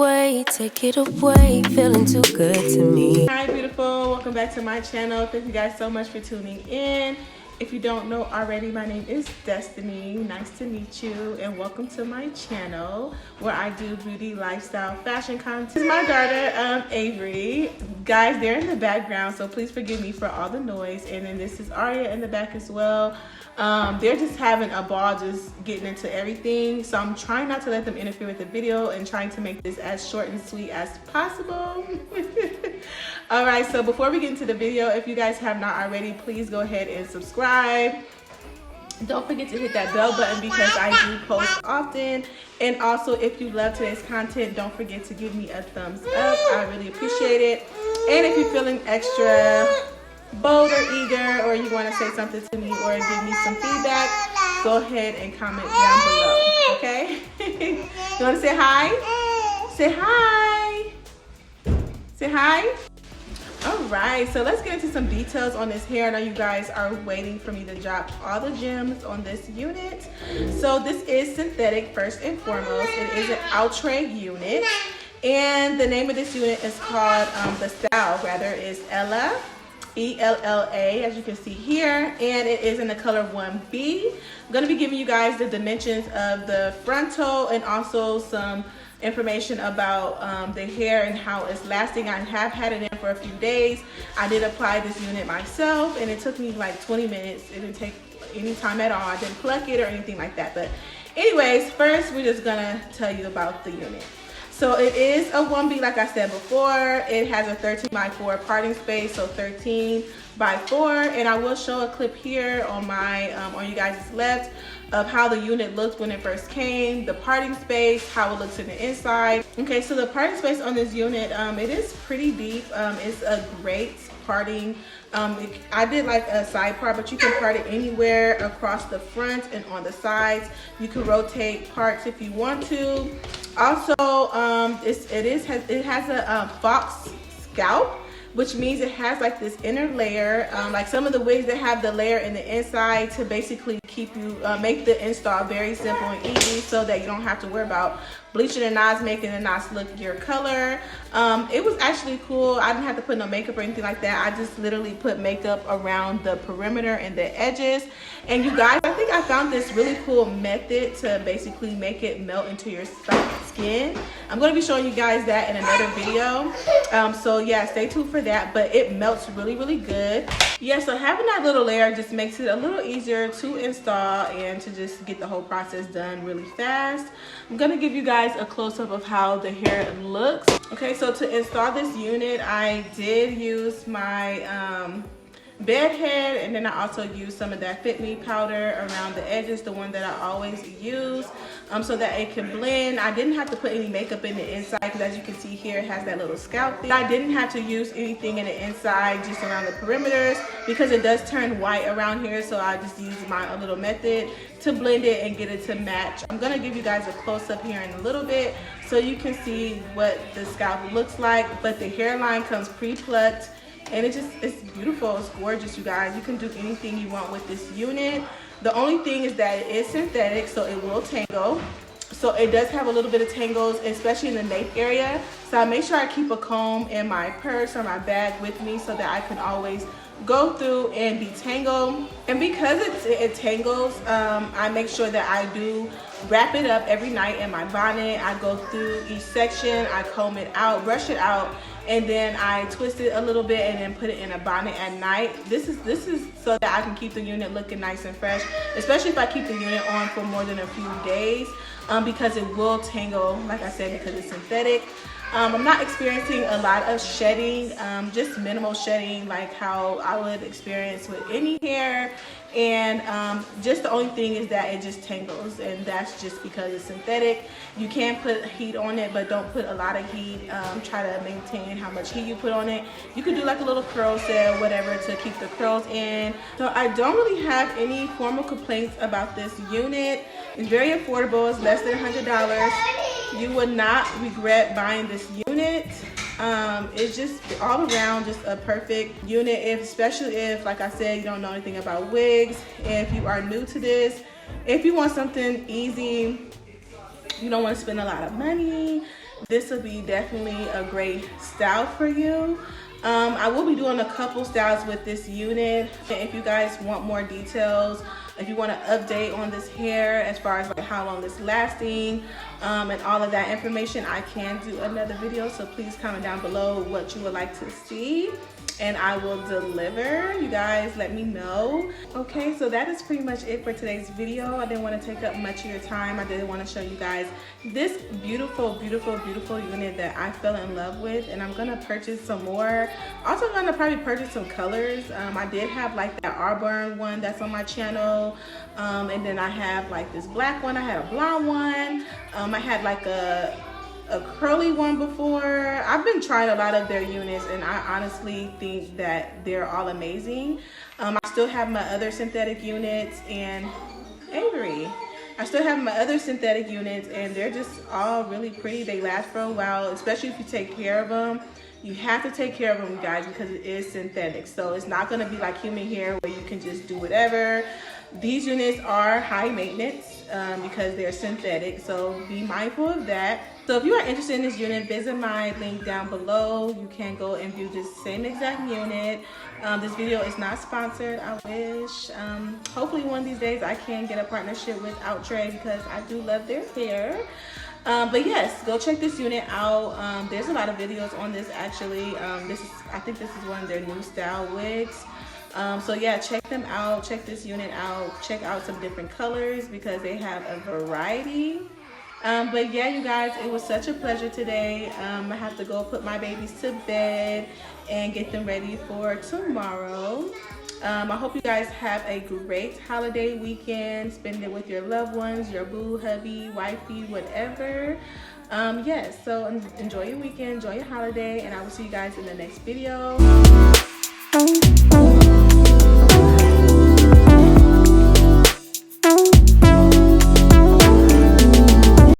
it away, feeling too good to me. Hi beautiful, welcome back to my channel. Thank you guys so much for tuning in. If you don't know already, my name is Destiny. Nice to meet you and welcome to my channel where I do beauty, lifestyle, fashion content. This is my daughter, Avery. Guys, they're in the background, so please forgive me for all the noise. And then this is Aria in the back as well. They're just having a ball just getting into everything. So I'm trying not to let them interfere with the video and trying to make this as short and sweet as possible. All right, so before we get into the video, if you guys have not already, please go ahead and subscribe. Don't forget to hit that bell button because I do post often. And also, if you love today's content, don't forget to give me a thumbs up. I really appreciate it. And if you're feeling extra bold or eager, or you want to say something to me or give me some feedback, go ahead and comment down below, okay? You want to say hi? Say hi. Say hi. All right, so let's get into some details on this hair. I know you guys are waiting for me to drop all the gems on this unit. So this is synthetic first and foremost. It is an Outre unit, and the name of this unit is called, the style rather, is Ella. E-L-L-A, as you can see here, and it is in the color 1B. I'm going to be giving you guys the dimensions of the frontal and also some information about the hair and how it's lasting. I have had it in for a few days. I did apply this unit myself and it took me like 20 minutes. It didn't take any time at all. I didn't pluck it or anything like that. But anyways, first we're just gonna tell you about the unit. So it is a 1B, like I said before. It has a 13x4 parting space, so 13x4. And I will show a clip here on my on you guys' left of how the unit looked when it first came, the parting space, how it looks in the inside. Okay, so the parting space on this unit, it is pretty deep. It's a great parting. I did like a side part, but you can part it anywhere across the front and on the sides. You can rotate parts if you want to. Also, it has a fox scalp, which means it has like this inner layer, like some of the wigs that have the layer in the inside to basically keep you, make the install very simple and easy so that you don't have to worry about bleaching the knots, making the knots look your color. It was actually cool. I didn't have to put no makeup or anything like that. I just literally put makeup around the perimeter and the edges. And you guys, I think I found this really cool method to basically make it melt into your skin. I'm going to be showing you guys that in another video. So yeah, stay tuned for that. But it melts really, really good. Yeah, so having that little layer just makes it a little easier to install and to just get the whole process done really fast. I'm going to give you guys a close-up of how the hair looks. Okay, so to install this unit, I did use my bed head, and then I also used some of that Fit Me powder around the edges, the one that I always use, so that it can blend. I didn't have to put any makeup in the inside because, as you can see here, it has that little scalp thing. I didn't have to use anything in the inside, just around the perimeters, because it does turn white around here, so I just used my little method to blend it and get it to match. I'm gonna give you guys a close-up here in a little bit so you can see what the scalp looks like, but the hairline comes pre-plucked. And it's beautiful, it's gorgeous, you guys. You can do anything you want with this unit. The only thing is that it is synthetic, so it will tangle. So it does have a little bit of tangles, especially in the nape area. So I make sure I keep a comb in my purse or my bag with me so that I can always go through and detangle. And because it tangles, I make sure that I do wrap it up every night in my bonnet. I go through each section, I comb it out, brush it out, and then I twist it a little bit and then put it in a bonnet at night. This is so that I can keep the unit looking nice and fresh, especially if I keep the unit on for more than a few days, because it will tangle, like I said, because it's synthetic. I'm not experiencing a lot of shedding, just minimal shedding like how I would experience with any hair. And just the only thing is that it just tangles, and that's just because it's synthetic. You can put heat on it, but don't put a lot of heat. Try to maintain how much heat you put on it. You could do like a little curl set or whatever to keep the curls in. So I don't really have any formal complaints about this unit. It's very affordable. It's less than $100. You would not regret buying this unit. It's just all around just a perfect unit, especially if, like I said, you don't know anything about wigs. If you are new to this, if you want something easy, you don't want to spend a lot of money, this will be definitely a great style for you. I will be doing a couple styles with this unit. If you guys want more details, if you want to update on this hair as far as like how long it's lasting, and all of that information, I can do another video. So please comment down below what you would like to see, and I will deliver. You guys let me know. Okay, so that is pretty much it for today's video. I didn't want to take up much of your time. I did want to show you guys this beautiful unit that I fell in love with, and I'm gonna purchase some more. Also gonna probably purchase some colors. I did have like that auburn one that's on my channel, and then I have like this black one. I had a blonde one. I had like a curly one before. I've been trying a lot of their units, and I honestly think that they're all amazing. I still have my other synthetic units, and Avery. I still have my other synthetic units, and they're just all really pretty. They last for a while, especially if you take care of them. You have to take care of them, guys, because it is synthetic. So it's not gonna be like human hair where you can just do whatever. These units are high maintenance because they're synthetic, so be mindful of that. So if you are interested in this unit, visit my link down below. You can go and view this same exact unit. This video is not sponsored, I wish. Hopefully one of these days I can get a partnership with Outre because I do love their hair. But yes, go check this unit out. There's a lot of videos on this actually. I think this is one of their new style wigs. So yeah, check them out, check this unit out, check out some different colors because they have a variety. But yeah, you guys, it was such a pleasure today. I have to go put my babies to bed and get them ready for tomorrow. I hope you guys have a great holiday weekend. Spend it with your loved ones, your boo, hubby, wifey, whatever. Yes, so enjoy your weekend, enjoy your holiday, and I will see you guys in the next video.